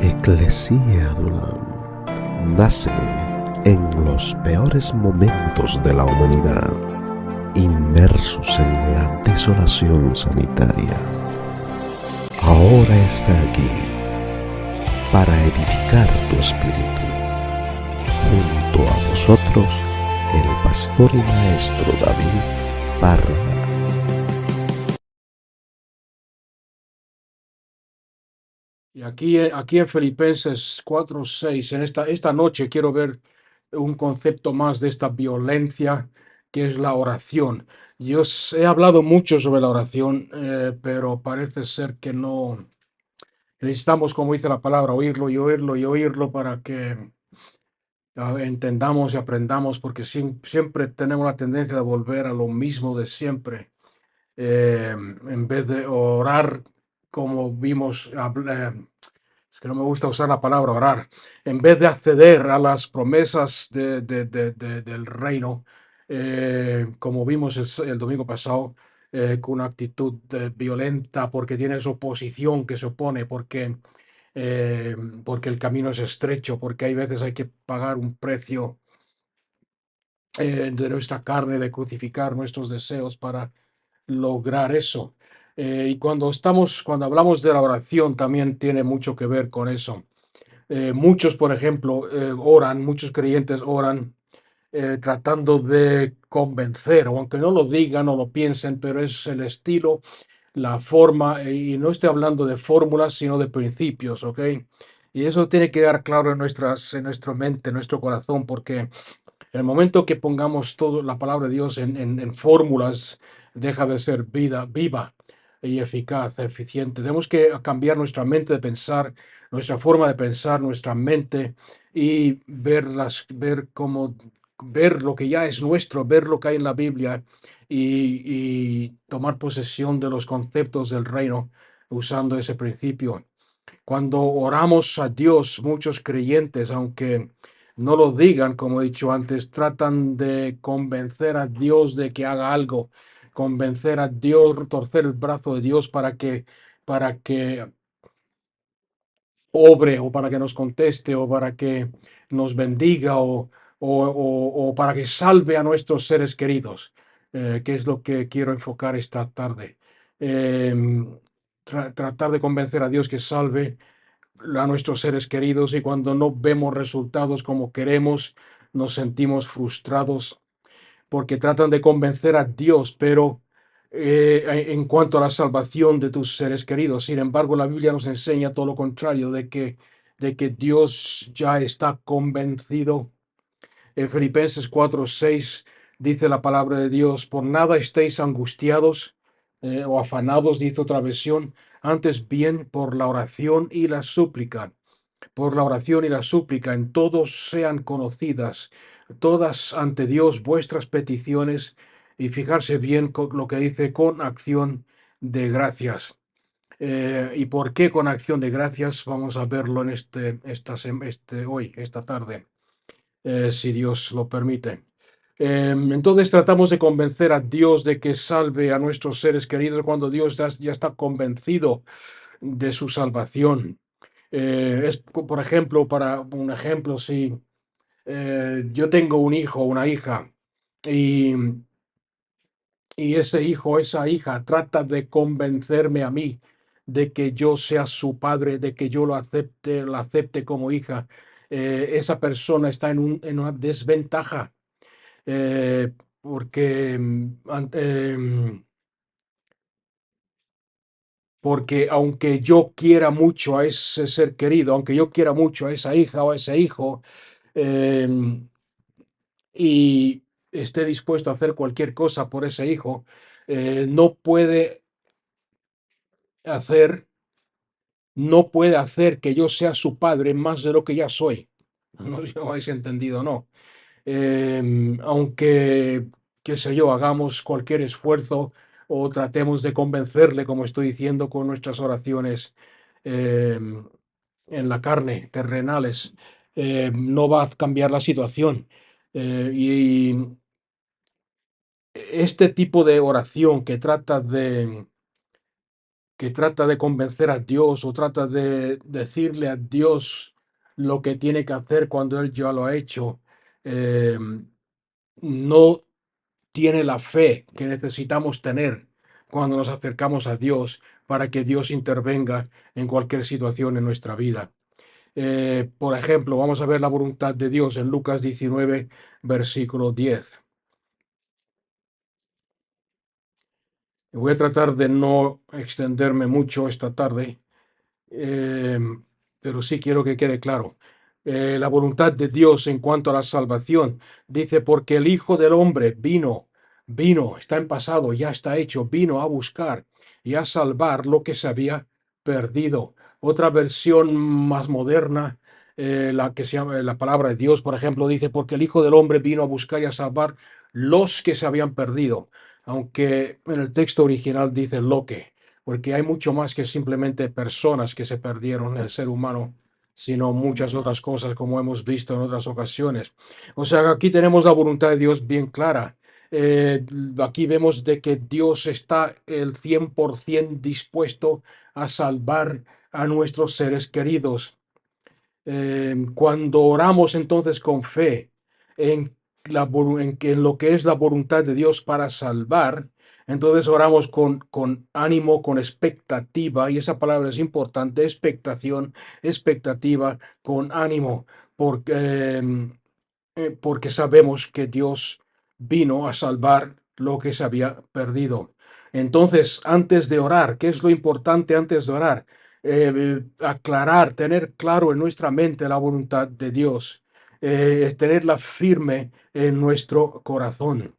Ecclesia Adulam nace en los peores momentos de la humanidad, inmersos en la desolación sanitaria. Ahora está aquí para edificar tu espíritu. Junto a vosotros, el pastor y maestro David Parra. Y aquí en Filipenses 4:6, en esta noche quiero ver un concepto más de esta violencia que es la oración. He hablado mucho sobre la oración, pero parece ser que no necesitamos, como dice la palabra, oírlo y oírlo y oírlo para que entendamos y aprendamos, porque siempre tenemos la tendencia de volver a lo mismo de siempre, en vez de orar como vimos. Es que no me gusta usar la palabra orar. En vez de acceder a las promesas del reino, como vimos el domingo pasado, con una actitud violenta, porque tienes oposición que se opone, eh, porque el camino es estrecho, porque hay veces hay que pagar un precio de nuestra carne, de crucificar nuestros deseos para lograr eso. Cuando hablamos de la oración, también tiene mucho que ver con eso. Muchos, por ejemplo, muchos creyentes oran tratando de convencer, o aunque no lo digan o lo piensen, pero es el estilo, la forma, y no estoy hablando de fórmulas, sino de principios, ¿ok? Y eso tiene que quedar claro en nuestra mente, en nuestro corazón, porque el momento que pongamos toda la palabra de Dios en fórmulas, deja de ser vida viva y eficaz, eficiente. Tenemos que cambiar nuestra mente de pensar, nuestra forma de pensar, nuestra mente, y ver lo que ya es nuestro, ver lo que hay en la Biblia, y tomar posesión de los conceptos del reino usando ese principio. Cuando oramos a Dios, muchos creyentes, aunque no lo digan, como he dicho antes, tratan de convencer a Dios de que haga algo, convencer a Dios, torcer el brazo de Dios para que obre, o para que nos conteste, o para que nos bendiga, o para que salve a nuestros seres queridos, que es lo que quiero enfocar esta tarde. Tratar de convencer a Dios que salve a nuestros seres queridos, y cuando no vemos resultados como queremos, nos sentimos frustrados porque tratan de convencer a Dios, pero en cuanto a la salvación de tus seres queridos. Sin embargo, la Biblia nos enseña todo lo contrario, de que Dios ya está convencido. En Filipenses 4:6 dice la palabra de Dios: por nada estéis angustiados o afanados, dice otra versión, antes bien por la oración y la súplica, en todos sean conocidas, todas ante Dios vuestras peticiones, y fijarse bien con lo que dice: con acción de gracias. ¿Y por qué con acción de gracias? Vamos a verlo hoy, esta tarde, si Dios lo permite. Entonces tratamos de convencer a Dios de que salve a nuestros seres queridos cuando Dios ya está convencido de su salvación. Por ejemplo, para un ejemplo, si yo tengo un hijo o una hija, y, y ese hijo o esa hija trata de convencerme a mí de que yo sea su padre, de que yo la acepte como hija, esa persona está en una desventaja, porque porque aunque yo quiera mucho a ese ser querido, aunque yo quiera mucho a esa hija o a ese hijo, em, y esté dispuesto a hacer cualquier cosa por ese hijo, no puede hacer, no puede hacer que yo sea su padre más de lo que ya soy. No sé si lo habéis entendido o no. Aunque, qué sé yo, hagamos cualquier esfuerzo o tratemos de convencerle, como estoy diciendo, con nuestras oraciones em, en la carne, terrenales, no va a cambiar la situación. Y este tipo de oración que trata que trata de convencer a Dios o trata de decirle a Dios lo que tiene que hacer cuando Él ya lo ha hecho, no tiene la fe que necesitamos tener cuando nos acercamos a Dios para que Dios intervenga en cualquier situación en nuestra vida. Por ejemplo, vamos a ver la voluntad de Dios en Lucas 19, versículo 10. Voy a tratar de no extenderme mucho esta tarde, em, pero sí quiero que quede claro. La voluntad de Dios en cuanto a la salvación dice, porque el Hijo del Hombre vino, está en pasado, ya está hecho, vino a buscar y a salvar lo que se había perdido. Otra versión más moderna, la que se llama la palabra de Dios, por ejemplo, dice, porque el Hijo del Hombre vino a buscar y a salvar los que se habían perdido, aunque en el texto original dice lo que, porque hay mucho más que simplemente personas que se perdieron, el ser humano, sino muchas otras cosas como hemos visto en otras ocasiones. O sea, aquí tenemos la voluntad de Dios bien clara. Eh, Aquí vemos de que Dios está el 100% dispuesto a salvar a nuestros seres queridos. Cuando oramos entonces con fe en, en lo que es la voluntad de Dios para salvar, entonces oramos con ánimo, con expectativa, y esa palabra es importante, expectación, expectativa, con ánimo, porque porque sabemos que Dios vino a salvar lo que se había perdido. Entonces, antes de orar, ¿qué es lo importante antes de orar? Aclarar, tener claro en nuestra mente la voluntad de Dios, tenerla firme en nuestro corazón.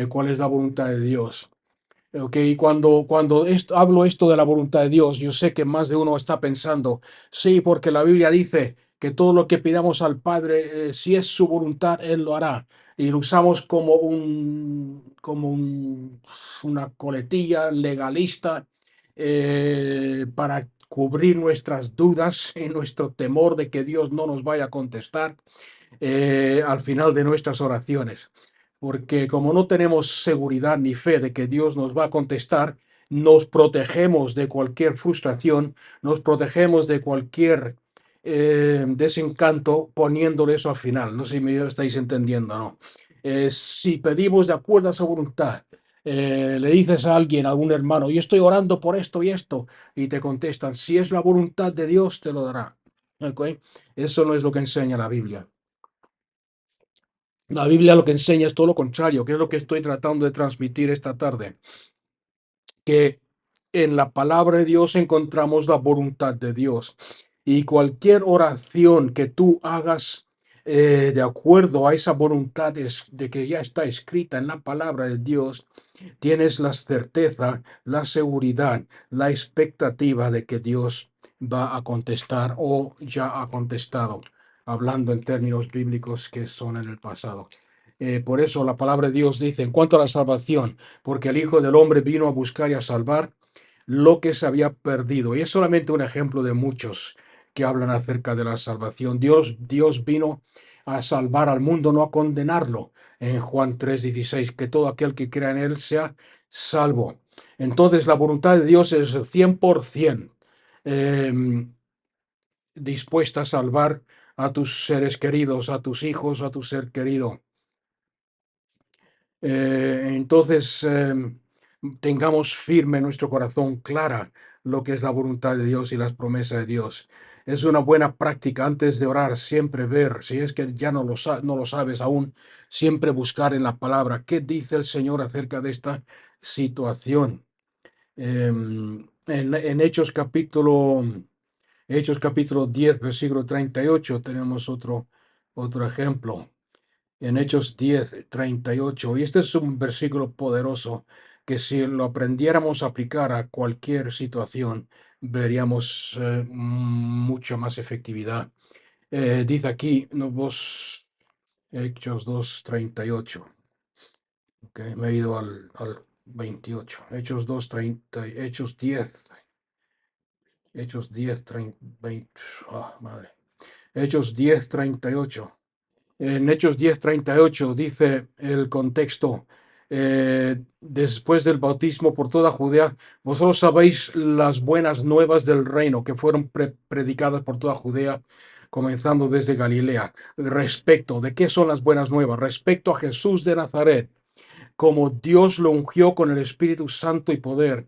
¿Cuál es la voluntad de Dios? Ok, cuando hablo esto de la voluntad de Dios, yo sé que más de uno está pensando, sí, porque la Biblia dice que todo lo que pidamos al Padre, si es su voluntad, Él lo hará. Y lo usamos una coletilla legalista para cubrir nuestras dudas y nuestro temor de que Dios no nos vaya a contestar al final de nuestras oraciones. Porque como no tenemos seguridad ni fe de que Dios nos va a contestar, nos protegemos de cualquier frustración, nos protegemos de cualquier desencanto poniéndole eso al final. No sé si me estáis entendiendo o no. Si pedimos de acuerdo a su voluntad, le dices a alguien, a algún hermano, yo estoy orando por esto y esto, y te contestan, si es la voluntad de Dios, te lo dará. ¿Okay? Eso no es lo que enseña la Biblia. La Biblia lo que enseña es todo lo contrario, que es lo que estoy tratando de transmitir esta tarde, que en la palabra de Dios encontramos la voluntad de Dios. Y cualquier oración que tú hagas de acuerdo a esa voluntad de que ya está escrita en la palabra de Dios, tienes la certeza, la seguridad, la expectativa de que Dios va a contestar o ya ha contestado, hablando en términos bíblicos que son en el pasado. Por eso la palabra de Dios dice, en cuanto a la salvación, porque el Hijo del Hombre vino a buscar y a salvar lo que se había perdido. Y es solamente un ejemplo de muchos que hablan acerca de la salvación. Dios vino a salvar al mundo, no a condenarlo. En Juan 3:16, que todo aquel que crea en Él sea salvo. Entonces la voluntad de Dios es 100% dispuesta a salvar a tus seres queridos, a tus hijos, a tu ser querido. Entonces, tengamos firme en nuestro corazón clara lo que es la voluntad de Dios y las promesas de Dios. Es una buena práctica antes de orar, siempre ver, si es que ya no lo sabes aún, siempre buscar en la palabra qué dice el Señor acerca de esta situación. En Hechos capítulo 10, versículo 38, tenemos otro ejemplo en Hechos 10:38. Y este es un versículo poderoso que si lo aprendiéramos a aplicar a cualquier situación, veríamos mucha más efectividad. Dice aquí, no, Hechos 2:38. Okay, me he ido al 28. Hechos 2:30, Hechos 10, 30, 20, madre. Hechos 10:38. En Hechos 10:38 dice el contexto, después del bautismo por toda Judea. Vosotros sabéis las buenas nuevas del reino que fueron predicadas por toda Judea, comenzando desde Galilea. Respecto, ¿de qué son las buenas nuevas? Respecto a Jesús de Nazaret, como Dios lo ungió con el Espíritu Santo y poder.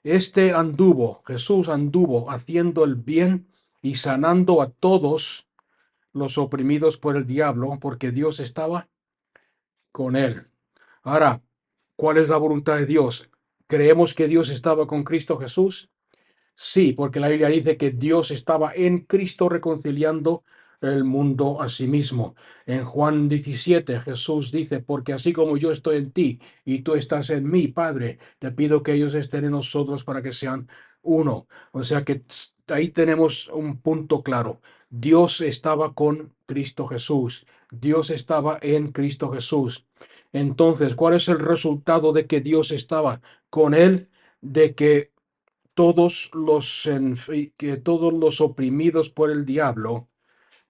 Jesús anduvo haciendo el bien y sanando a todos los oprimidos por el diablo, porque Dios estaba con él. Ahora, ¿cuál es la voluntad de Dios? ¿Creemos que Dios estaba con Cristo Jesús? Sí, porque la Biblia dice que Dios estaba en Cristo reconciliando el mundo a sí mismo. En Juan 17, Jesús dice, porque así como yo estoy en ti y tú estás en mí, Padre, te pido que ellos estén en nosotros para que sean uno. O sea que ahí tenemos un punto claro. Dios estaba con Cristo Jesús. Dios estaba en Cristo Jesús. Entonces, ¿cuál es el resultado de que Dios estaba con él? De que todos los oprimidos por el diablo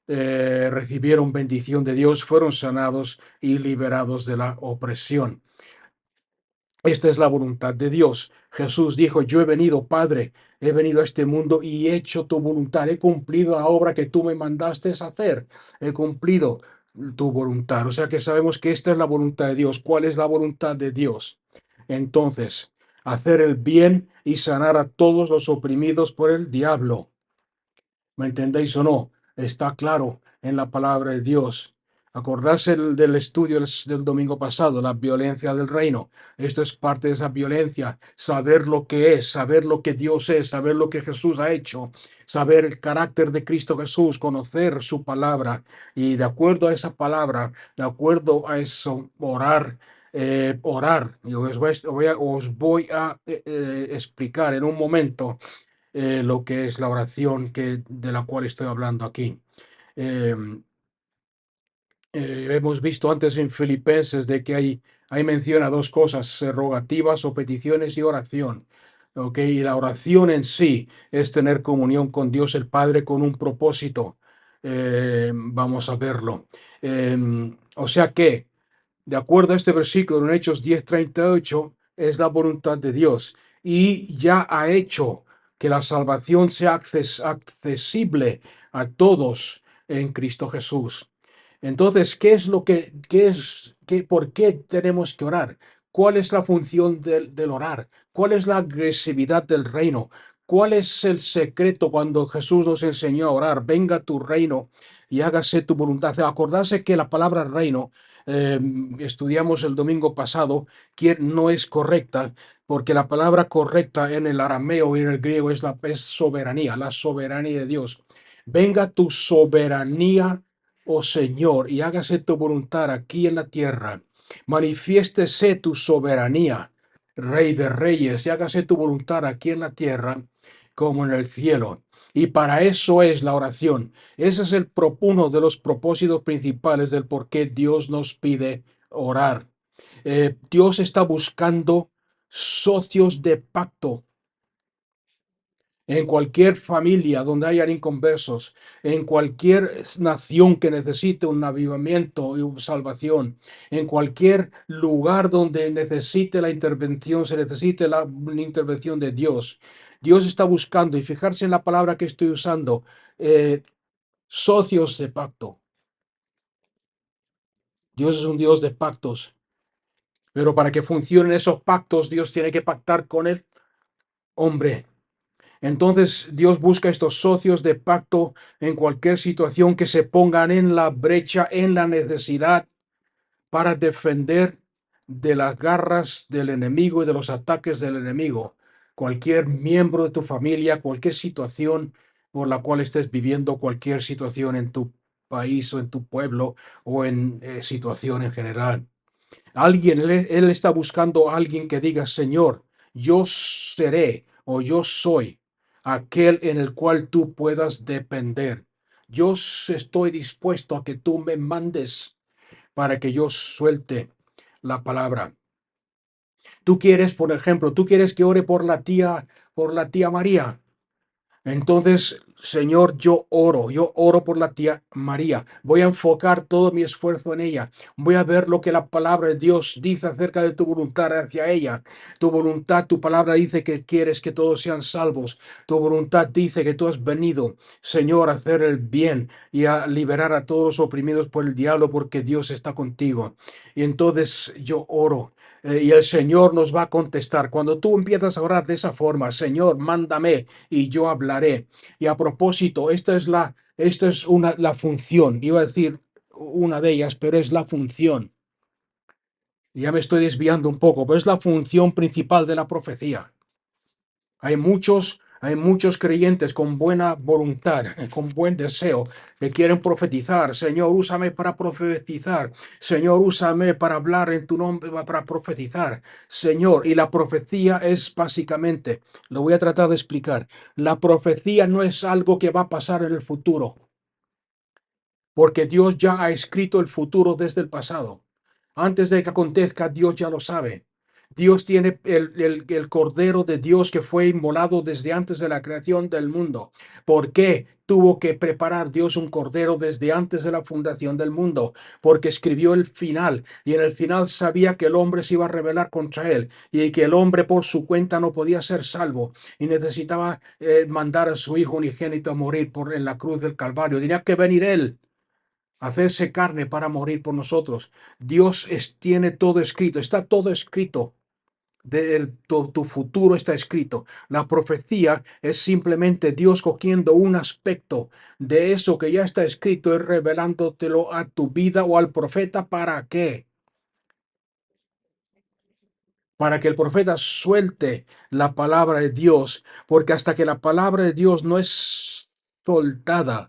recibieron bendición de Dios, fueron sanados y liberados de la opresión. Esta es la voluntad de Dios. Jesús dijo, yo he venido, Padre, he venido a este mundo y he hecho tu voluntad, he cumplido la obra que tú me mandaste hacer, he cumplido tu voluntad. O sea que sabemos que esta es la voluntad de Dios. ¿Cuál es la voluntad de Dios? Entonces, hacer el bien y sanar a todos los oprimidos por el diablo. ¿Me entendéis o no? Está claro en la palabra de Dios. Acordarse del estudio del domingo pasado, la violencia del reino. Esto es parte de esa violencia. Saber lo que es, saber lo que Dios es, saber lo que Jesús ha hecho, saber el carácter de Cristo Jesús, conocer su palabra y de acuerdo a esa palabra, de acuerdo a eso, orar. Orar. Y os voy a explicar en un momento lo que es la oración de la cual estoy hablando aquí. Eh, Hemos visto antes en Filipenses de que hay menciona dos cosas, rogativas o peticiones y oración. ¿Ok? Y la oración en sí es tener comunión con Dios el Padre con un propósito. Vamos a verlo. O sea que de acuerdo a este versículo en Hechos 10:38, es la voluntad de Dios y ya ha hecho que la salvación sea accesible a todos en Cristo Jesús. Entonces, por qué tenemos que orar? ¿Cuál es la función del orar? ¿Cuál es la agresividad del reino? ¿Cuál es el secreto cuando Jesús nos enseñó a orar? Venga tu reino y hágase tu voluntad. Acordarse que la palabra reino estudiamos el domingo pasado, que no es correcta, porque la palabra correcta en el arameo y en el griego es soberanía, la soberanía de Dios. Venga tu soberanía, oh Señor, y hágase tu voluntad aquí en la tierra. Manifiéstese tu soberanía, Rey de Reyes, y hágase tu voluntad aquí en la tierra como en el cielo. Y para eso es la oración. Ese es uno de los propósitos principales del por qué Dios nos pide orar. Dios está buscando socios de pacto en cualquier familia donde hayan inconversos, en cualquier nación que necesite un avivamiento y salvación, en cualquier lugar donde necesite la intervención, se necesite la intervención de Dios. Dios está buscando, y fijarse en la palabra que estoy usando, socios de pacto. Dios es un Dios de pactos, pero para que funcionen esos pactos, Dios tiene que pactar con el hombre. Entonces Dios busca estos socios de pacto en cualquier situación que se pongan en la brecha, en la necesidad, para defender de las garras del enemigo y de los ataques del enemigo. Cualquier miembro de tu familia, cualquier situación por la cual estés viviendo, cualquier situación en tu país o en tu pueblo o en situación en general. Él está buscando a alguien que diga, Señor, yo seré o yo soy aquel en el cual tú puedas depender. Yo estoy dispuesto a que tú me mandes para que yo suelte la palabra. Tú quieres, por ejemplo, tú quieres que ore por la tía María. Entonces, Señor, yo oro por la tía María. Voy a enfocar todo mi esfuerzo en ella. Voy a ver lo que la palabra de Dios dice acerca de tu voluntad hacia ella. Tu voluntad, tu palabra dice que quieres que todos sean salvos. Tu voluntad dice que tú has venido, Señor, a hacer el bien y a liberar a todos los oprimidos por el diablo porque Dios está contigo. Y entonces yo oro. Y el Señor nos va a contestar. Cuando tú empiezas a orar de esa forma, Señor, mándame y yo hablaré. Y a propósito, esta es la función, iba a decir una de ellas, pero es la función. Ya me estoy desviando un poco, pero es la función principal de la profecía. Hay muchos creyentes con buena voluntad, con buen deseo, que quieren profetizar. Señor, úsame para profetizar. Señor, úsame para hablar en tu nombre, para profetizar. Señor, y la profecía es básicamente, lo voy a tratar de explicar, la profecía no es algo que va a pasar en el futuro, porque Dios ya ha escrito el futuro desde el pasado. Antes de que acontezca, Dios ya lo sabe. Dios tiene el Cordero de Dios que fue inmolado desde antes de la creación del mundo. ¿Por qué tuvo que preparar Dios un Cordero desde antes de la fundación del mundo? Porque escribió el final y en el final sabía que el hombre se iba a rebelar contra él y que el hombre por su cuenta no podía ser salvo y necesitaba mandar a su Hijo unigénito a morir en la cruz del Calvario. Tenía que venir él, hacerse carne para morir por nosotros. Dios tiene todo escrito, está todo escrito. Tu futuro está escrito. La profecía es simplemente Dios cogiendo un aspecto de eso que ya está escrito y revelándotelo a tu vida o al profeta. ¿Para qué? Para que el profeta suelte la palabra de Dios, porque hasta que la palabra de Dios no es soltada,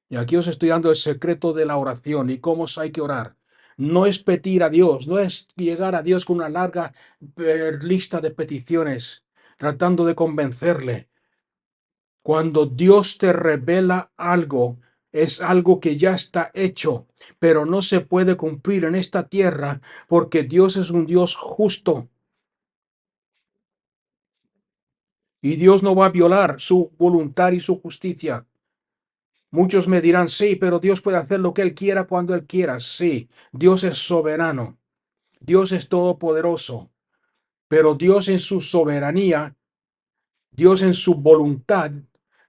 y aquí os estoy dando el secreto de la oración y cómo hay que orar. No es pedir a Dios, no es llegar a Dios con una larga lista de peticiones, tratando de convencerle. Cuando Dios te revela algo, es algo que ya está hecho, pero no se puede cumplir en esta tierra porque Dios es un Dios justo y Dios no va a violar su voluntad y su justicia. Muchos me dirán, sí, pero Dios puede hacer lo que Él quiera cuando Él quiera. Sí, Dios es soberano, Dios es todopoderoso, pero Dios en su soberanía, Dios en su voluntad,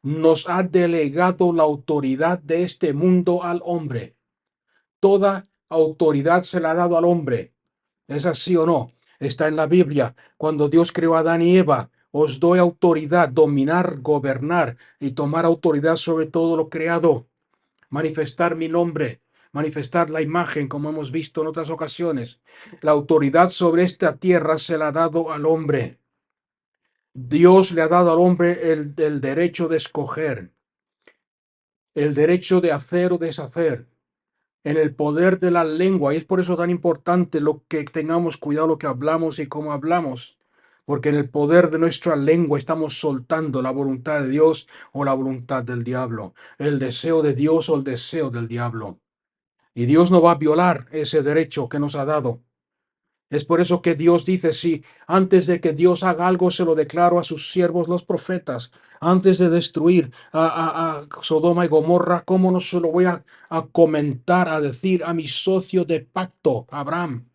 nos ha delegado la autoridad de este mundo al hombre. Toda autoridad se la ha dado al hombre. ¿Es así o no? Está en la Biblia. Cuando Dios creó a Adán y Eva, os doy autoridad, dominar, gobernar y tomar autoridad sobre todo lo creado, manifestar mi nombre, manifestar la imagen, como hemos visto en otras ocasiones. La autoridad sobre esta tierra se la ha dado al hombre. Dios le ha dado al hombre el derecho de escoger, el derecho de hacer o deshacer, en el poder de la lengua. Y es por eso tan importante lo que tengamos cuidado lo que hablamos y cómo hablamos. Porque en el poder de nuestra lengua estamos soltando la voluntad de Dios o la voluntad del diablo, el deseo de Dios o el deseo del diablo. Y Dios no va a violar ese derecho que nos ha dado. Es por eso que Dios dice, sí, antes de que Dios haga algo, se lo declaro a sus siervos los profetas. Antes de destruir a Sodoma y Gomorra, ¿cómo no se lo voy a comentar, a decir a mi socio de pacto, Abraham?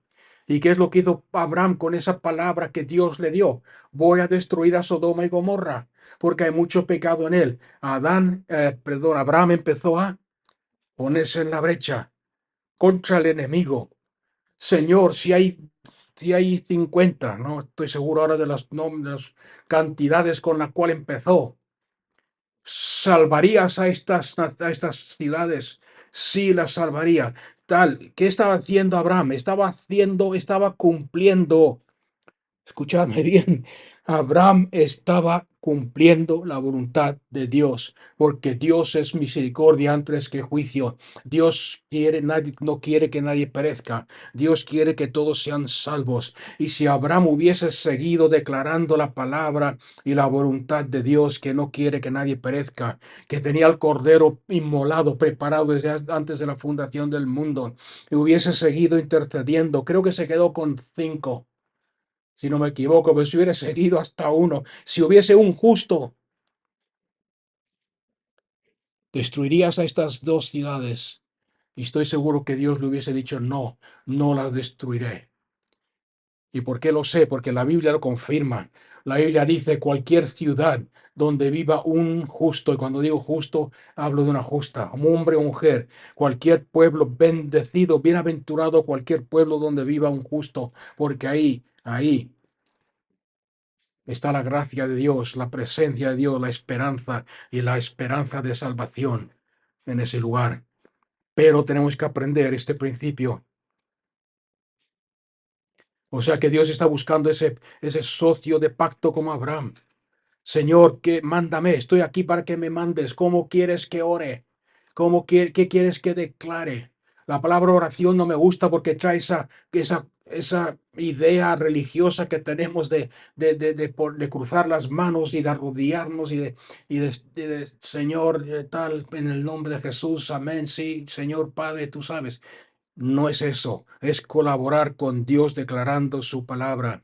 ¿Y qué es lo que hizo Abraham con esa palabra que Dios le dio? Voy a destruir a Sodoma y Gomorra, porque hay mucho pecado en él. Abraham empezó a ponerse en la brecha contra el enemigo. Señor, si hay 50, no estoy seguro ahora de las cantidades con las cuales empezó, ¿salvarías a estas ciudades? Sí, las salvaría. Tal, ¿qué estaba haciendo Abraham? Estaba cumpliendo. Escuchadme bien, Abraham estaba cumpliendo la voluntad de Dios, porque Dios es misericordia antes que juicio. No quiere que nadie perezca. Dios quiere que todos sean salvos. Y si Abraham hubiese seguido declarando la palabra y la voluntad de Dios, que no quiere que nadie perezca, que tenía el cordero inmolado, preparado desde antes de la fundación del mundo, y hubiese seguido intercediendo, creo que se quedó con 5 si no me equivoco, pero si hubiera seguido hasta uno, si hubiese un justo, destruirías a estas dos ciudades. Y estoy seguro que Dios le hubiese dicho, no, no las destruiré. ¿Y por qué lo sé? Porque la Biblia lo confirma. La Biblia dice cualquier ciudad donde viva un justo, y cuando digo justo, hablo de una justa, un hombre o mujer, cualquier pueblo bendecido, bienaventurado, cualquier pueblo donde viva un justo, porque ahí está la gracia de Dios, la presencia de Dios, la esperanza y la esperanza de salvación en ese lugar. Pero tenemos que aprender este principio. O sea que Dios está buscando ese socio de pacto como Abraham. Señor, que mándame, estoy aquí para que me mandes. ¿Cómo quieres que ore? ¿Qué quieres que declare? La palabra oración no me gusta porque trae esa idea religiosa que tenemos de cruzar las manos y de arrodillarnos Señor, tal, en el nombre de Jesús, amén, sí, Señor Padre, tú sabes. No es eso, es colaborar con Dios declarando su palabra.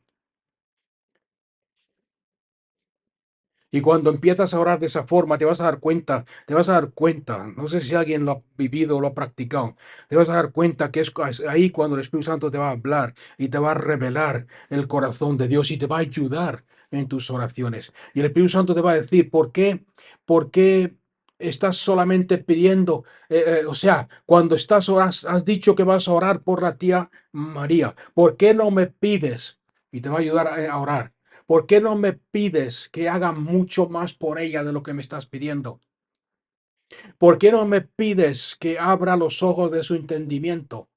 Y cuando empiezas a orar de esa forma, te vas a dar cuenta, no sé si alguien lo ha vivido o lo ha practicado, te vas a dar cuenta que es ahí cuando el Espíritu Santo te va a hablar y te va a revelar el corazón de Dios y te va a ayudar en tus oraciones. Y el Espíritu Santo te va a decir, ¿por qué? ¿Por qué estás solamente pidiendo? O sea, cuando has dicho que vas a orar por la tía María, ¿por qué no me pides? Y te va a ayudar a orar. ¿Por qué no me pides que haga mucho más por ella de lo que me estás pidiendo? ¿Por qué no me pides que abra los ojos de su entendimiento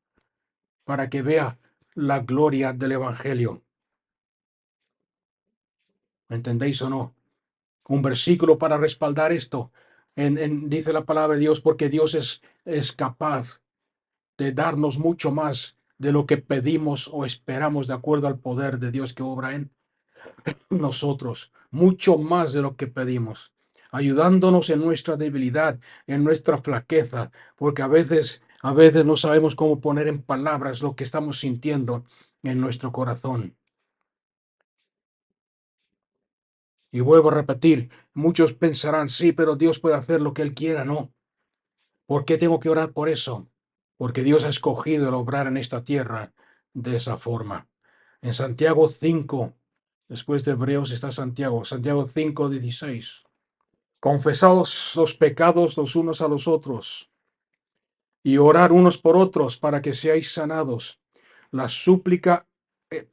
para que vea la gloria del Evangelio? ¿Me entendéis o no? Un versículo para respaldar esto. Dice la palabra de Dios, porque Dios es capaz de darnos mucho más de lo que pedimos o esperamos de acuerdo al poder de Dios que obra en nosotros, mucho más de lo que pedimos, ayudándonos en nuestra debilidad, en nuestra flaqueza, porque a veces no sabemos cómo poner en palabras lo que estamos sintiendo en nuestro corazón. Y vuelvo a repetir, muchos pensarán, sí, pero Dios puede hacer lo que Él quiera, no. ¿Por qué tengo que orar por eso? Porque Dios ha escogido el obrar en esta tierra de esa forma. En Santiago 5, después de Hebreos está Santiago 5:16. Confesaos los pecados los unos a los otros y orar unos por otros para que seáis sanados. La súplica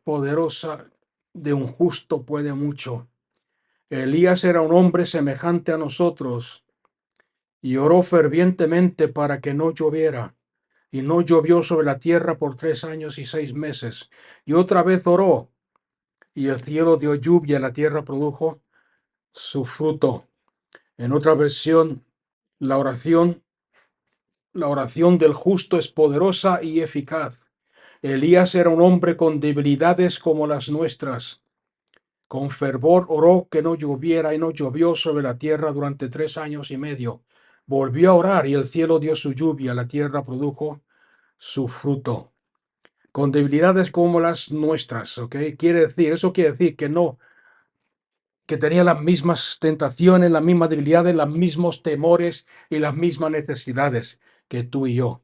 poderosa de un justo puede mucho. Elías era un hombre semejante a nosotros y oró fervientemente para que no lloviera. Y no llovió sobre la tierra por 3 años y 6 meses. Y otra vez oró, y el cielo dio lluvia, y la tierra produjo su fruto. En otra versión, la oración La oración del justo es poderosa y eficaz. Elías era un hombre con debilidades como las nuestras. Con fervor oró que no lloviera y no llovió sobre la tierra durante 3 años y medio. Volvió a orar y el cielo dio su lluvia, la tierra produjo su fruto. Con debilidades como las nuestras, ¿ok? Eso quiere decir que no, que tenía las mismas tentaciones, las mismas debilidades, los mismos temores y las mismas necesidades que tú y yo.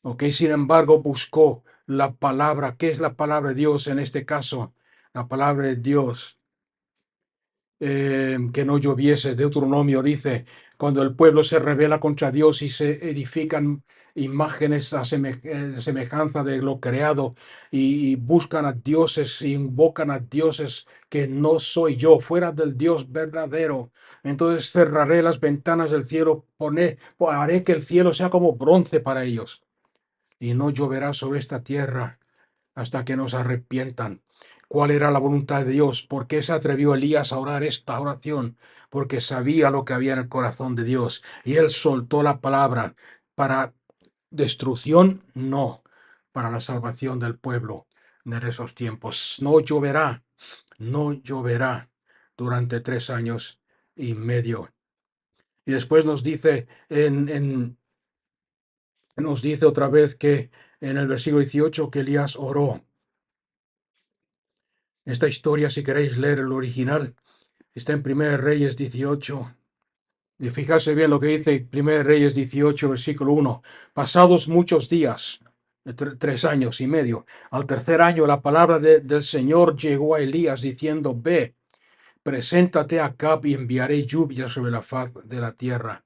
Ok, sin embargo, buscó la palabra. ¿Qué es la palabra de Dios en este caso? La palabra de Dios, que no lloviese. Deuteronomio dice, cuando el pueblo se rebela contra Dios y se edifican imágenes a semejanza de lo creado y buscan a dioses y invocan a dioses que no soy yo, fuera del Dios verdadero. Entonces cerraré las ventanas del cielo, haré que el cielo sea como bronce para ellos y no lloverá sobre esta tierra hasta que nos arrepientan. ¿Cuál era la voluntad de Dios? ¿Por qué se atrevió Elías a orar esta oración? Porque sabía lo que había en el corazón de Dios y él soltó la palabra para destrucción, no, para la salvación del pueblo en esos tiempos. No lloverá durante 3 años y medio. Y después nos dice otra vez que en el versículo 18 que Elías oró. Esta historia, si queréis leer el original, está en 1 Reyes 18. Y fíjase bien lo que dice 1 Reyes 18, versículo 1. Pasados muchos días, 3 años y medio, al tercer año la palabra del Señor llegó a Elías diciendo, ve, preséntate a Acab y enviaré lluvia sobre la faz de la tierra.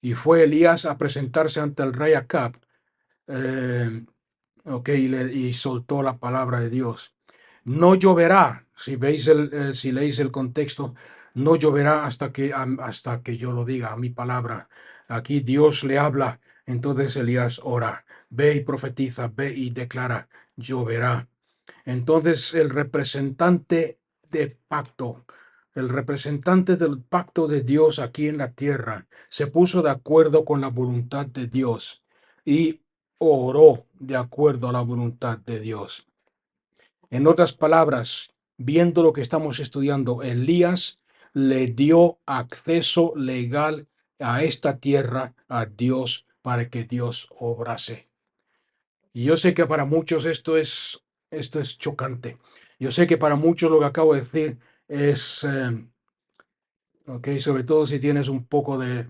Y fue Elías a presentarse ante el rey Acab, eh, y soltó la palabra de Dios. No lloverá, si leéis el contexto, no lloverá hasta que yo lo diga, mi palabra. Aquí Dios le habla, entonces Elías ora, ve y profetiza, ve y declara, lloverá. Entonces el representante del pacto de Dios aquí en la tierra, se puso de acuerdo con la voluntad de Dios y oró de acuerdo a la voluntad de Dios. En otras palabras, viendo lo que estamos estudiando, Elías le dio acceso legal a esta tierra a Dios para que Dios obrase. Y yo sé que para muchos esto es chocante. Yo sé que para muchos lo que acabo de decir es, sobre todo si tienes un poco de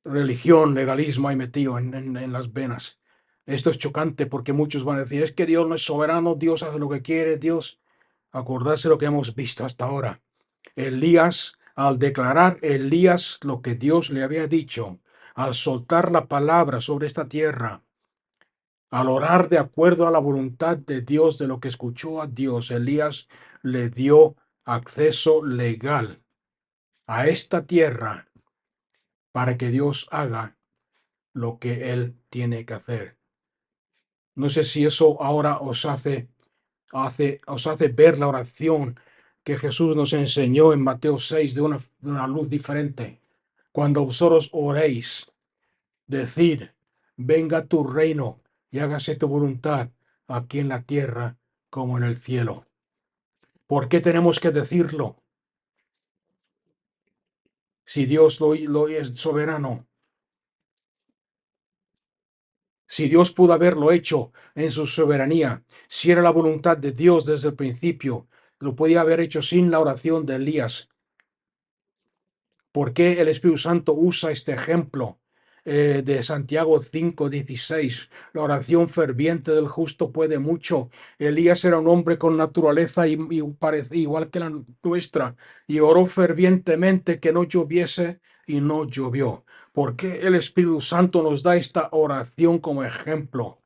religión, legalismo ahí metido en las venas. Esto es chocante porque muchos van a decir, es que Dios no es soberano, Dios hace lo que quiere, Dios. Acordarse lo que hemos visto hasta ahora. Elías, al declarar Elías lo que Dios le había dicho, al soltar la palabra sobre esta tierra, al orar de acuerdo a la voluntad de Dios, de lo que escuchó a Dios, Elías le dio acceso legal a esta tierra para que Dios haga lo que él tiene que hacer. No sé si eso ahora os hace ver la oración que Jesús nos enseñó en Mateo 6 de una luz diferente. Cuando vosotros oréis, decid, venga tu reino y hágase tu voluntad aquí en la tierra como en el cielo. ¿Por qué tenemos que decirlo? Si Dios lo es soberano. Si Dios pudo haberlo hecho en su soberanía, si era la voluntad de Dios desde el principio, lo podía haber hecho sin la oración de Elías. ¿Por qué el Espíritu Santo usa este ejemplo de Santiago 5:16? La oración ferviente del justo puede mucho. Elías era un hombre con naturaleza igual que la nuestra y oró fervientemente que no lloviese y no llovió. ¿Por qué el Espíritu Santo nos da esta oración como ejemplo?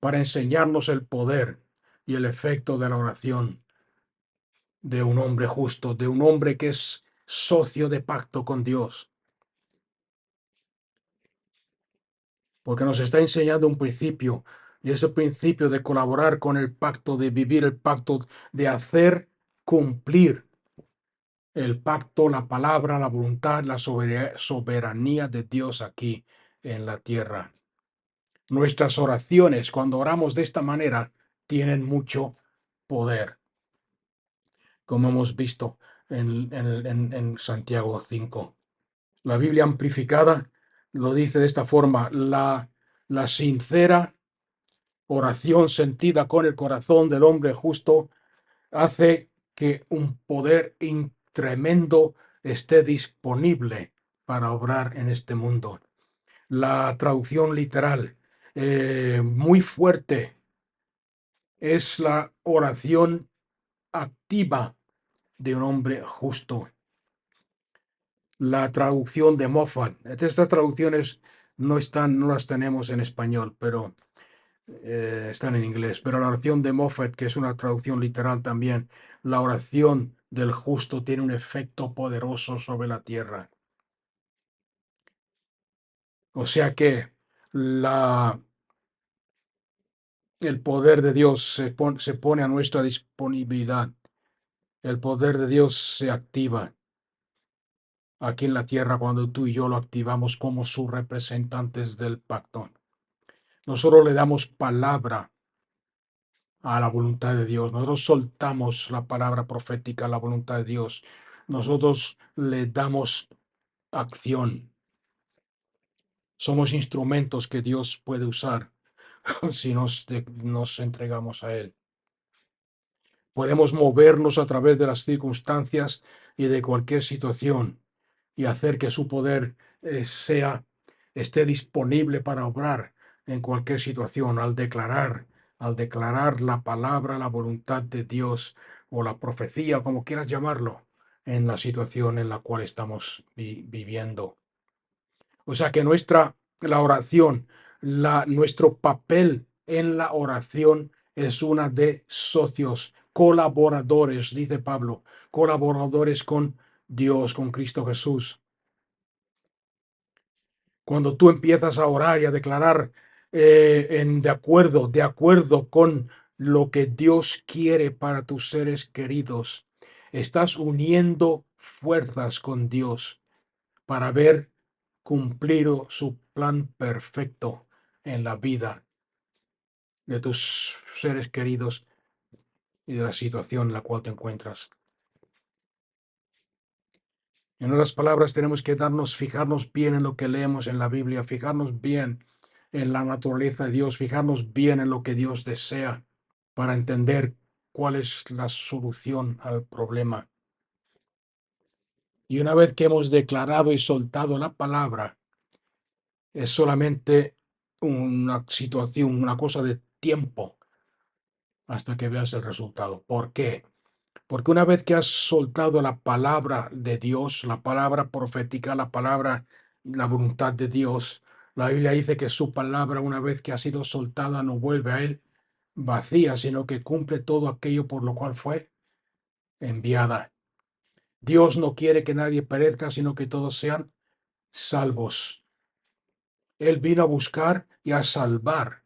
Para enseñarnos el poder y el efecto de la oración de un hombre justo, de un hombre que es socio de pacto con Dios. Porque nos está enseñando un principio, y ese principio de colaborar con el pacto, de vivir el pacto, de hacer cumplir el pacto, la palabra, la voluntad, la soberanía de Dios aquí en la tierra. Nuestras oraciones, cuando oramos de esta manera, tienen mucho poder, como hemos visto en Santiago 5. La Biblia amplificada lo dice de esta forma: la sincera oración sentida con el corazón del hombre justo hace que un poder tremendo esté disponible para obrar en este mundo. La traducción literal, muy fuerte, es la oración activa de un hombre justo. La traducción de Moffat. Estas traducciones no las tenemos en español, pero están en inglés. Pero la oración de Moffat, que es una traducción literal también, la oración del justo tiene un efecto poderoso sobre la tierra. O sea que el poder de Dios se pone a nuestra disponibilidad. El poder de Dios se activa aquí en la tierra cuando tú y yo lo activamos como sus representantes del pacto. Nosotros le damos palabra a la voluntad de Dios. Nosotros soltamos la palabra profética a la voluntad de Dios. Nosotros le damos acción. Somos instrumentos que Dios puede usar si nos entregamos a Él. Podemos movernos a través de las circunstancias y de cualquier situación y hacer que su poder esté disponible para obrar en cualquier situación al declarar la palabra, la voluntad de Dios o la profecía, como quieras llamarlo, en la situación en la cual estamos viviendo. O sea que la oración, nuestro papel en la oración es una de socios, colaboradores, dice Pablo, colaboradores con Dios, con Cristo Jesús. Cuando tú empiezas a orar y a declarar de acuerdo con lo que Dios quiere para tus seres queridos, estás uniendo fuerzas con Dios para ver cumplido su plan perfecto en la vida de tus seres queridos y de la situación en la cual te encuentras. En otras palabras, tenemos que fijarnos bien en lo que leemos en la Biblia, fijarnos bien en la naturaleza de Dios, fijarnos bien en lo que Dios desea para entender cuál es la solución al problema. Y una vez que hemos declarado y soltado la palabra, es solamente una situación, una cosa de tiempo hasta que veas el resultado. ¿Por qué? Porque una vez que has soltado la palabra de Dios, la palabra profética, la voluntad de Dios, la Biblia dice que su palabra, una vez que ha sido soltada, no vuelve a él vacía, sino que cumple todo aquello por lo cual fue enviada. Dios no quiere que nadie perezca, sino que todos sean salvos. Él vino a buscar y a salvar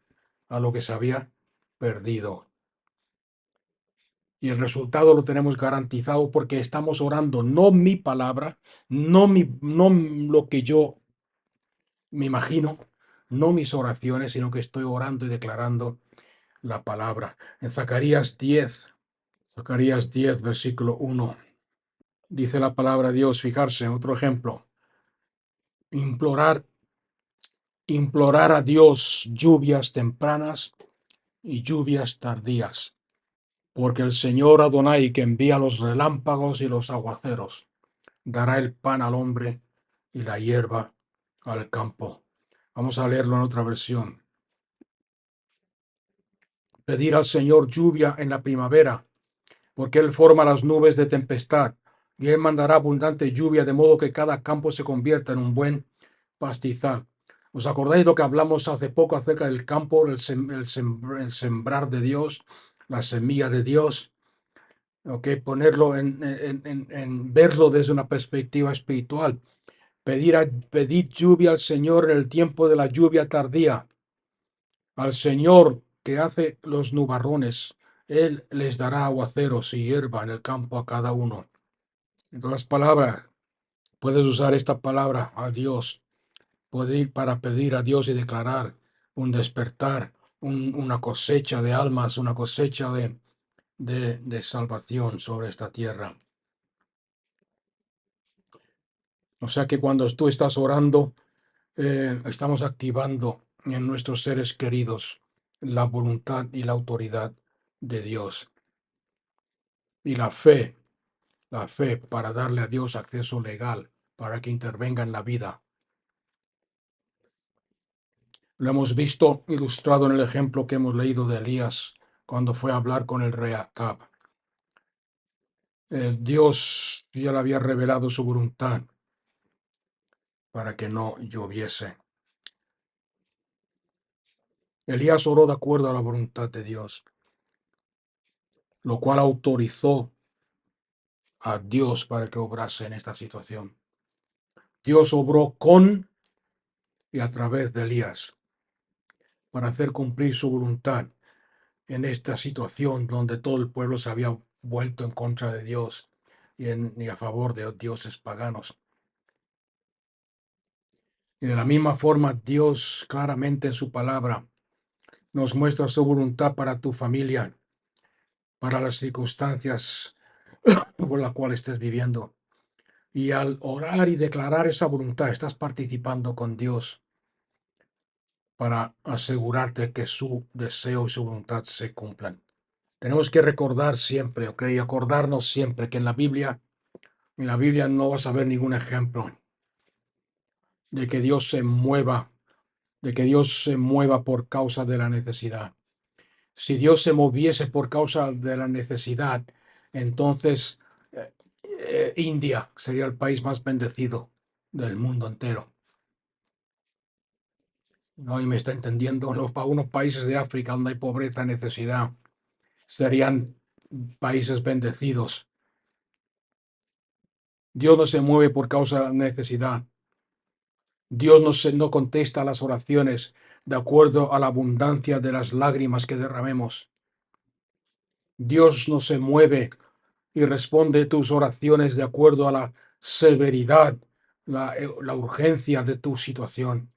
a lo que se había perdido. Y el resultado lo tenemos garantizado porque estamos orando no mi palabra, no lo que yo me imagino, no mis oraciones, sino que estoy orando y declarando la palabra. En Zacarías 10, versículo 1, dice la palabra de Dios, fijarse, otro ejemplo, implorar a Dios lluvias tempranas y lluvias tardías, porque el Señor Adonai, que envía los relámpagos y los aguaceros, dará el pan al hombre y la hierba al campo. Vamos a leerlo en otra versión. Pedir al Señor lluvia en la primavera, porque Él forma las nubes de tempestad, y Él mandará abundante lluvia, de modo que cada campo se convierta en un buen pastizal. ¿Os acordáis lo que hablamos hace poco acerca del campo, el sembrar de Dios, la semilla de Dios? Ponerlo en verlo desde una perspectiva espiritual. Pedid lluvia al Señor en el tiempo de la lluvia tardía. Al Señor que hace los nubarrones, Él les dará aguaceros y hierba en el campo a cada uno. En otras palabras, puedes usar esta palabra a Dios. Puedes ir para pedir a Dios y declarar un despertar, una cosecha de almas, una cosecha de salvación sobre esta tierra. O sea que cuando tú estás orando, estamos activando en nuestros seres queridos la voluntad y la autoridad de Dios. Y la fe para darle a Dios acceso legal, para que intervenga en la vida. Lo hemos visto ilustrado en el ejemplo que hemos leído de Elías, cuando fue a hablar con el rey Acab. Dios ya le había revelado su voluntad para que no lloviese. Elías oró de acuerdo a la voluntad de Dios, lo cual autorizó a Dios para que obrase en esta situación. Dios obró con y a través de Elías para hacer cumplir su voluntad en esta situación donde todo el pueblo se había vuelto en contra de Dios y a favor de dioses paganos. Y de la misma forma, Dios claramente en su palabra nos muestra su voluntad para tu familia, para las circunstancias por las cuales estés viviendo. Y al orar y declarar esa voluntad, estás participando con Dios para asegurarte que su deseo y su voluntad se cumplan. Tenemos que recordar siempre, acordarnos siempre que en la Biblia no vas a ver ningún ejemplo de que Dios se mueva, de que Dios se mueva por causa de la necesidad. Si Dios se moviese por causa de la necesidad, entonces India sería el país más bendecido del mundo entero. Hoy me está entendiendo, unos países de África donde hay pobreza y necesidad serían países bendecidos. Dios no se mueve por causa de la necesidad. Dios no contesta las oraciones de acuerdo a la abundancia de las lágrimas que derramemos. Dios no se mueve y responde tus oraciones de acuerdo a la severidad, la urgencia de tu situación.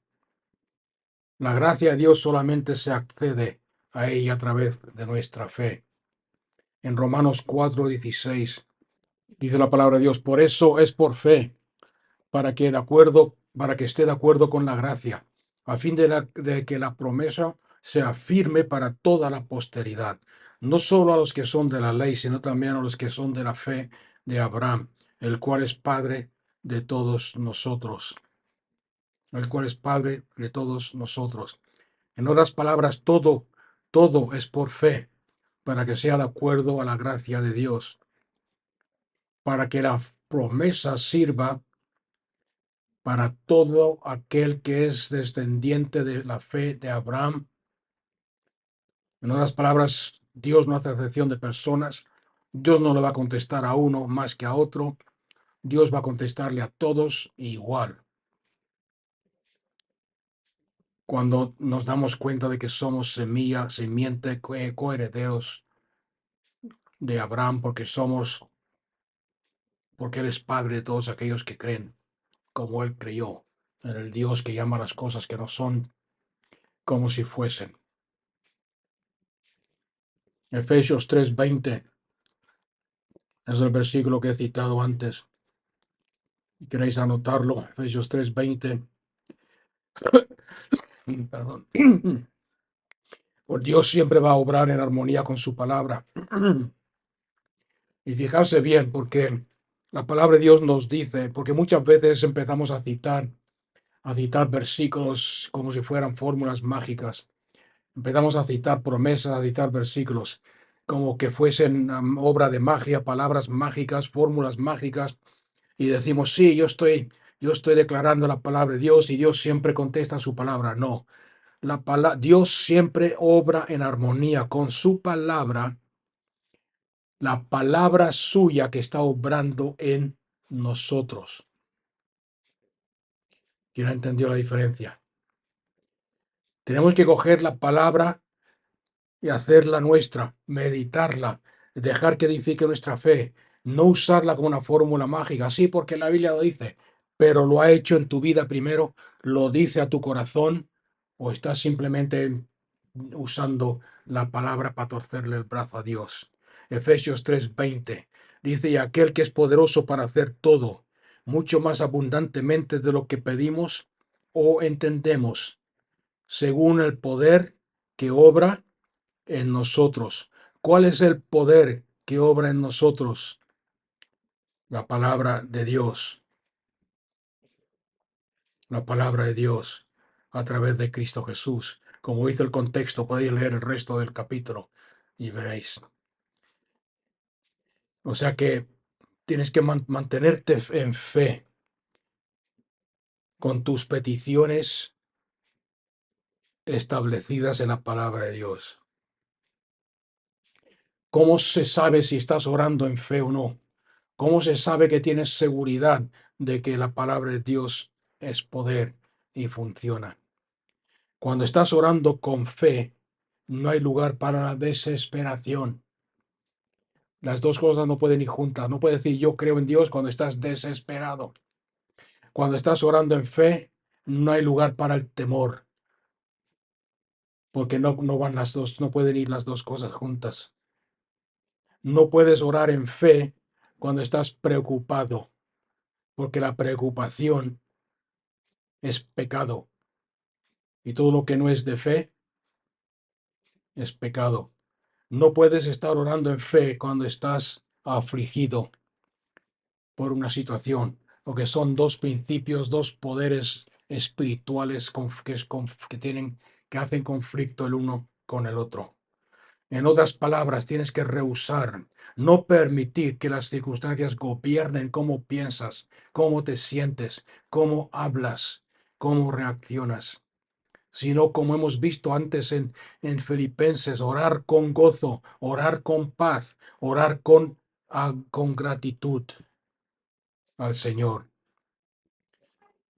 La gracia de Dios solamente se accede a ella a través de nuestra fe. En Romanos 4:16 dice la palabra de Dios, por eso es por fe, para que esté de acuerdo con la gracia, a fin de que la promesa sea firme para toda la posteridad, no solo a los que son de la ley, sino también a los que son de la fe de Abraham, el cual es Padre de todos nosotros. El cual es Padre de todos nosotros. En otras palabras, todo es por fe, para que sea de acuerdo a la gracia de Dios, para que la promesa sirva para todo aquel que es descendiente de la fe de Abraham. En otras palabras, Dios no hace acepción de personas. Dios no le va a contestar a uno más que a otro. Dios va a contestarle a todos igual. Cuando nos damos cuenta de que somos simiente, coherederos de Abraham, porque Él es Padre de todos aquellos que creen, como Él creyó, en el Dios que llama las cosas que no son como si fuesen. Efesios 3:20 es el versículo que he citado antes. Si queréis anotarlo, Efesios 3:20. Perdón. Pues Dios siempre va a obrar en armonía con su palabra. Y fijarse bien, porque la palabra de Dios nos dice, porque muchas veces empezamos a citar versículos como si fueran fórmulas mágicas. Empezamos a citar promesas, a citar versículos, como que fuesen obra de magia, palabras mágicas, fórmulas mágicas, y decimos, sí, yo estoy declarando la palabra de Dios y Dios siempre contesta su palabra. No, Dios siempre obra en armonía con su palabra, la palabra suya que está obrando en nosotros. ¿Quién ha entendido la diferencia? Tenemos que coger la palabra y hacerla nuestra, meditarla, dejar que edifique nuestra fe, no usarla como una fórmula mágica, sí, porque la Biblia lo dice, pero lo ha hecho en tu vida primero, lo dice a tu corazón, o estás simplemente usando la palabra para torcerle el brazo a Dios. Efesios 3:20 dice, y aquel que es poderoso para hacer todo, mucho más abundantemente de lo que pedimos o entendemos, según el poder que obra en nosotros. ¿Cuál es el poder que obra en nosotros? La palabra de Dios. La palabra de Dios a través de Cristo Jesús. Como dice el contexto, podéis leer el resto del capítulo y veréis. O sea que tienes que mantenerte en fe con tus peticiones establecidas en la palabra de Dios. ¿Cómo se sabe si estás orando en fe o no? ¿Cómo se sabe que tienes seguridad de que la palabra de Dios es poder y funciona? Cuando estás orando con fe, no hay lugar para la desesperación. Las dos cosas no pueden ir juntas. No puedes decir yo creo en Dios cuando estás desesperado. Cuando estás orando en fe, no hay lugar para el temor. Porque no van las dos, no pueden ir las dos cosas juntas. No puedes orar en fe cuando estás preocupado, porque la preocupación es pecado. Y todo lo que no es de fe es pecado. No puedes estar orando en fe cuando estás afligido por una situación, porque son dos principios, dos poderes espirituales que hacen conflicto el uno con el otro. En otras palabras, tienes que rehusar, no permitir que las circunstancias gobiernen cómo piensas, cómo te sientes, cómo hablas, cómo reaccionas, sino como hemos visto antes en Filipenses, orar con gozo, orar con paz, orar con gratitud al Señor.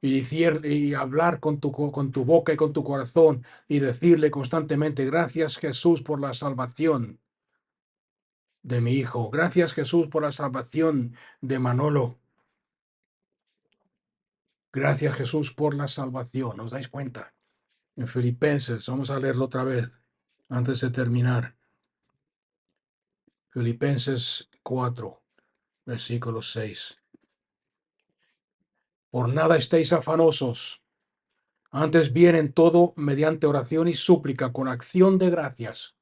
Y hablar con tu boca y con tu corazón y decirle constantemente, gracias Jesús por la salvación de mi hijo, gracias Jesús por la salvación de Manolo, gracias Jesús por la salvación. ¿Os dais cuenta? En Filipenses, vamos a leerlo otra vez antes de terminar. Filipenses 4, versículo 6. Por nada estéis afanosos, antes bien en todo, mediante oración y súplica, con acción de gracias.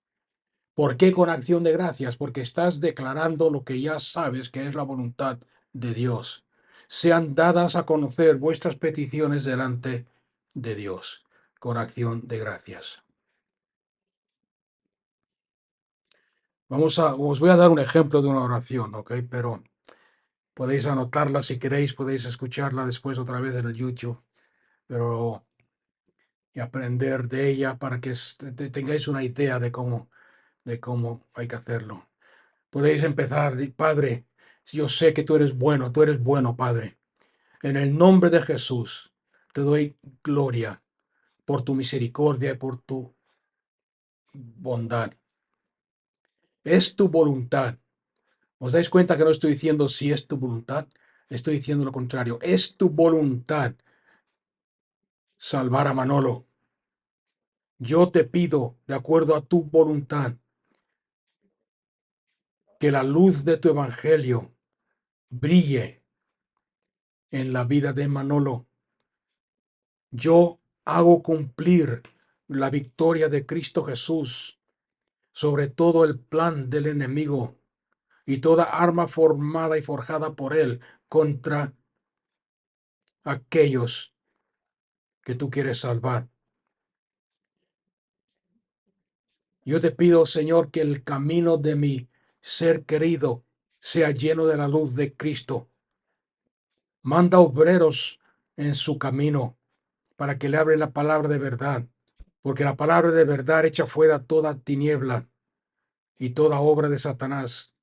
¿Por qué con acción de gracias? Porque estás declarando lo que ya sabes que es la voluntad de Dios. Sean dadas a conocer vuestras peticiones delante de Dios, con acción de gracias. Os voy a dar un ejemplo de una oración, ¿ok? Pero podéis anotarla si queréis, podéis escucharla después otra vez en el YouTube, pero y aprender de ella para que tengáis una idea de cómo hay que hacerlo. Podéis empezar, Padre, yo sé que tú eres bueno, Padre. En el nombre de Jesús, te doy gloria por tu misericordia y por tu bondad. Es tu voluntad. ¿Os dais cuenta que no estoy diciendo si es tu voluntad? Estoy diciendo lo contrario. Es tu voluntad salvar a Manolo. Yo te pido, de acuerdo a tu voluntad, que la luz de tu evangelio brille en la vida de Manolo. Yo hago cumplir la victoria de Cristo Jesús sobre todo el plan del enemigo y toda arma formada y forjada por él contra aquellos que tú quieres salvar. Yo te pido, Señor, que el camino de mi ser querido sea lleno de la luz de Cristo. Manda obreros en su camino para que le abren la palabra de verdad, porque la palabra de verdad echa fuera toda tiniebla y toda obra de Satanás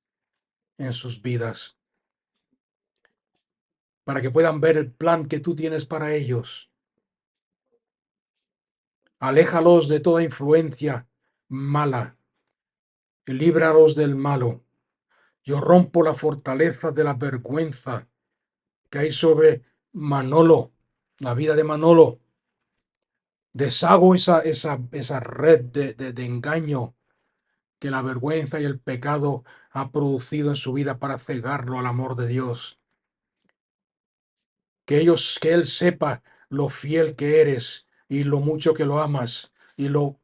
en sus vidas, para que puedan ver el plan que tú tienes para ellos. Aléjalos de toda influencia mala y líbralos del malo. Yo rompo la fortaleza de la vergüenza que hay sobre Manolo, la vida de Manolo. Deshago esa red de engaño que la vergüenza y el pecado ha producido en su vida para cegarlo al amor de Dios. Que él sepa lo fiel que eres y lo mucho que lo amas y lo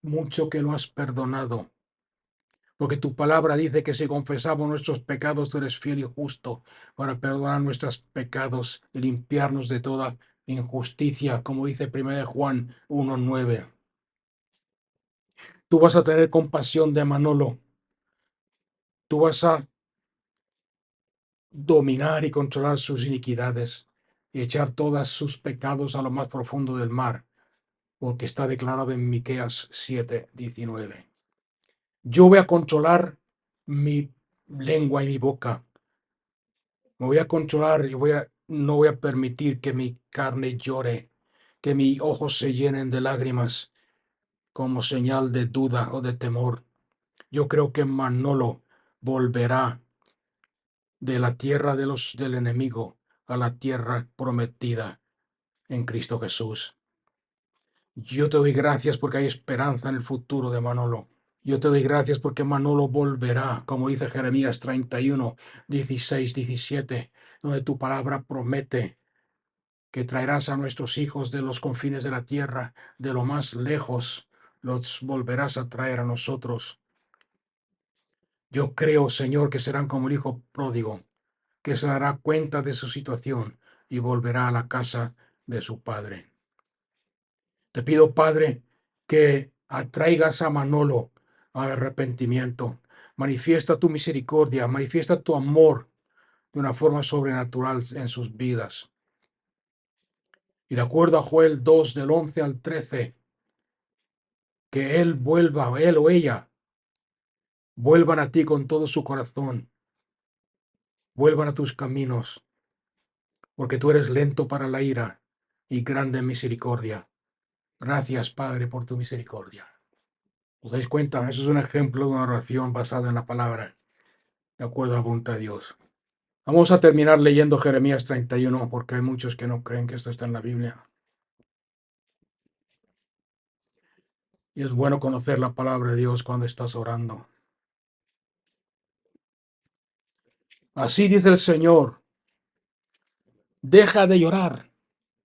mucho que lo has perdonado. Porque tu palabra dice que si confesamos nuestros pecados, tú eres fiel y justo para perdonar nuestros pecados y limpiarnos de toda injusticia, como dice 1 Juan 1:9. Tú vas a tener compasión de Manolo. Tú vas a dominar y controlar sus iniquidades y echar todos sus pecados a lo más profundo del mar, porque está declarado en Miqueas 7:19. Yo voy a controlar mi lengua y mi boca. Me voy a controlar y no voy a permitir que mi carne llore, que mis ojos se llenen de lágrimas como señal de duda o de temor. Yo creo que Manolo volverá de la tierra del enemigo a la tierra prometida en Cristo Jesús. Yo te doy gracias porque hay esperanza en el futuro de Manolo. Yo te doy gracias porque Manolo volverá, como dice Jeremías 31, 16, 17, donde tu palabra promete que traerás a nuestros hijos de los confines de la tierra, de lo más lejos, los volverás a traer a nosotros. Yo creo, Señor, que serán como el hijo pródigo, que se dará cuenta de su situación y volverá a la casa de su Padre. Te pido, Padre, que atraigas a Manolo al arrepentimiento. Manifiesta tu misericordia, manifiesta tu amor de una forma sobrenatural en sus vidas. Y de acuerdo a Joel 2, del 11 al 13, que él vuelva, él o ella, vuelvan a ti con todo su corazón, vuelvan a tus caminos, porque tú eres lento para la ira y grande en misericordia. Gracias, Padre, por tu misericordia. ¿Os dais cuenta? Eso es un ejemplo de una oración basada en la palabra, de acuerdo a la voluntad de Dios. Vamos a terminar leyendo Jeremías 31, porque hay muchos que no creen que esto está en la Biblia. Y es bueno conocer la palabra de Dios cuando estás orando. Así dice el Señor, deja de llorar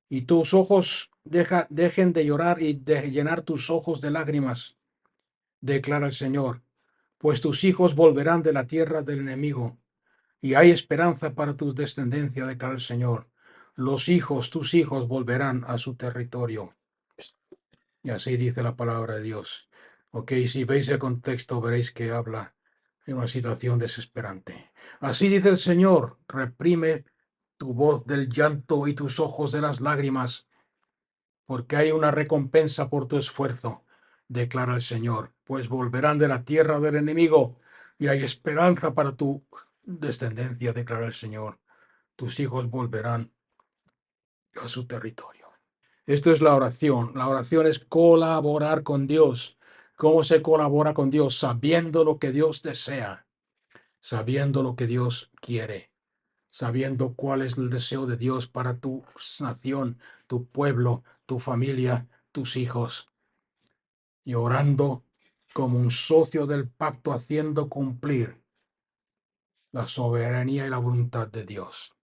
y tus ojos dejen de llorar y de llenar tus ojos de lágrimas, declara el Señor, pues tus hijos volverán de la tierra del enemigo y hay esperanza para tu descendencia, declara el Señor. Tus hijos volverán a su territorio. Y así dice la palabra de Dios. Ok, si veis el contexto veréis que habla en una situación desesperante. Así dice el Señor, reprime tu voz del llanto y tus ojos de las lágrimas, porque hay una recompensa por tu esfuerzo, declara el Señor, pues volverán de la tierra del enemigo y hay esperanza para tu descendencia, declara el Señor. Tus hijos volverán a su territorio. Esto es la oración. La oración es colaborar con Dios. ¿Cómo se colabora con Dios? Sabiendo lo que Dios desea, sabiendo lo que Dios quiere, sabiendo cuál es el deseo de Dios para tu nación, tu pueblo, tu familia, tus hijos. Y orando como un socio del pacto, haciendo cumplir la soberanía y la voluntad de Dios.